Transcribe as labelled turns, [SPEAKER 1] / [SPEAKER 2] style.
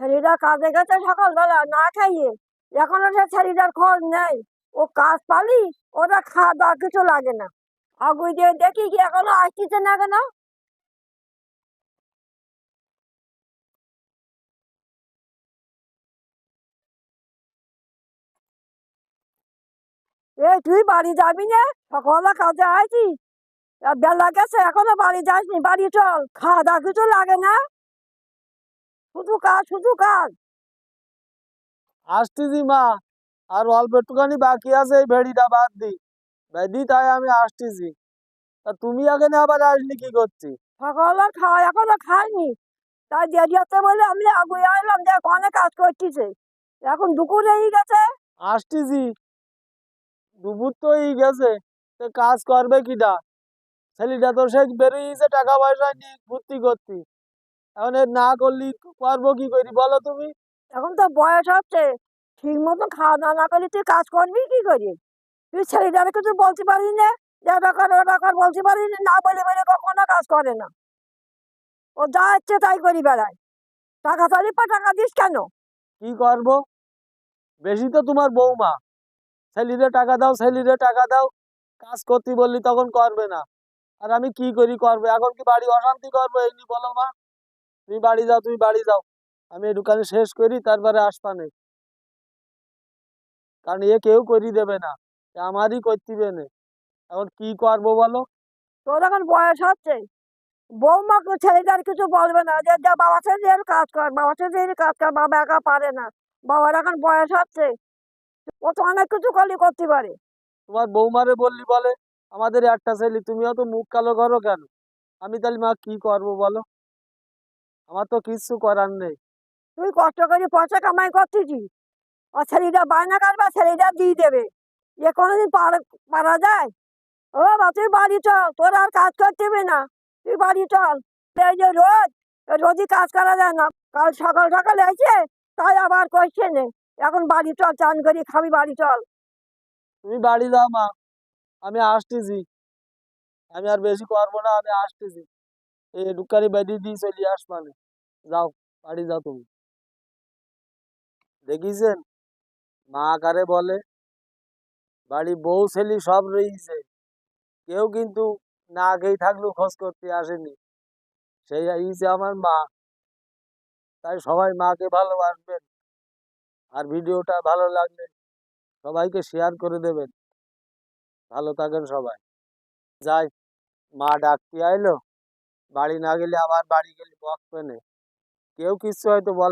[SPEAKER 1] ছেলেটা কাজে গেছে সকালবেলা না খাইয়ে, এখনো সে ছেলেটার খোঁজ নেই। ও কাজ পালি, ওরা খাওয়া দাওয়া কিছু লাগে না। আগুই দিয়ে দেখি কি এখনো আসতেছে না কেন। এই তুই বাড়ি যাবি না? সকালে কাজে আইছিস, আর বেলা গেছে এখনো বাড়ি যাসনি। বাড়ি চল, খাওয়া দাওয়া কিছু লাগে না, শুধু কাজ শুধু কাজ।
[SPEAKER 2] আসতেছি মা, আর অল্প একটুখানি বাকি আছে, এই ভেড়িটা বাদ দি বেদি, তাই আমি আসতেছি। তা তুমি এখানে আবার আসলি কি করছি?
[SPEAKER 1] সকালে খাওয়া এখনো খাইনি, তাই দেরি হতে বলে আমি আগুয়ে আইলাম, দেখ অনেক কাজ করতেছে। এখন দুপুর হয়ে গেছে।
[SPEAKER 2] আসতেছি, দুপুর তো এই গেছে, তো কাজ করবে কিটা? ছেলেটা তো সে বেরিয়েছে টাকা পয়সা নিয়ে ফুর্তি করতি, এখন এর না করলি করবো কি করি বলো তুমি?
[SPEAKER 1] এখন তো বয়স হচ্ছে, ঠিক মতো খাওয়া দাওয়া না করলে তুই কাজ করবি কি করি? তুই ছেলেটারে কিছু বলতে পারিস না, যে এটা কর ওটা কর বলতে পারিস না, না বলে বলে কখনো কাজ করে না। ও যা ইচ্ছে তাই করি বেড়ায়। টাকা চাইলে পা টাকা দিস কেন?
[SPEAKER 2] কি করব? বেশি তো তোমার বৌমা, ছেলেরে টাকা দাও ছেলেরে টাকা দাও, কাজ করতে বললি তখন করবে না। আর আমি কি করি, করবে এখন কি বাড়ি অশান্তি করবো এই নি বলো মা? তুমি বাড়ি যাও, তুমি বাড়ি যাও, আমি এই দোকানে শেষ করি তারপরে আসবানে। কারণ এ কেউ করি দেবে না, এ আমারই করতে হবে না। এখন কি করবো বলো?
[SPEAKER 1] তোর এখন বয়স হচ্ছে, বৌমা ছেলেটার কিছু বলবে না, যে যা বাবা ছেলে এর কাজ কর, বাবা ছেলে এর কাজ কর, বাবা একা পারে না। বাবার এখন বয়স হচ্ছে, ও তো অনেক কিছু করলে করতে পারে।
[SPEAKER 2] তোমার বৌমারে বললি বলে আমাদের একটা ছেলে, তুমিও তো মুখ কালো করো কেন? আমি তাহলে মা কি করবো বলো? আমার তো কিচ্ছু করার নেই।
[SPEAKER 1] তুই কষ্ট করে পয়সা কামাই করতেছিস, আর ছেলেটা বায়না কাটবে, ছেলেটা দিয়ে দেবে। এ কোনোদিন পারা যায়? ও বা তুই বাড়ি চল, তোর আর কাজ করতে হবে না, তুই বাড়ি চল। এই যে রোদ, রোজই কাজ করা যায় না। কাল সকাল সকাল এসে তাই আবার করছে নে। এখন বাড়ি চল, চান করি খাবি, বাড়ি চল।
[SPEAKER 2] তুমি বাড়ি যাও মা, আমি আসতেছি। আমি আর বেশি করবো না, আমি আসতেছি। এই দোকানে বেঁধে দিয়ে চলে আসবানে। যাও, বাড়ি যাও তুমি। দেখিছেন মা কারে বলে? বাড়ি বউ ছেলে সব রয়েছে, কেউ কিন্তু না খেয়ে থাকলেও খোঁজ করতে আসেনি। সেই ইসে আমার মা। তাই সবাই মাকে ভালোবাসবেন, আর ভিডিওটা ভালো লাগলে সবাইকে শেয়ার করে দেবেন। ভালো থাকেন সবাই। যাই, মা ডাকতে আইলো, বাড়ি না গেলে আবার বাড়ি গেলে বকবে না, কেউ কিছু হয়তো বলবে।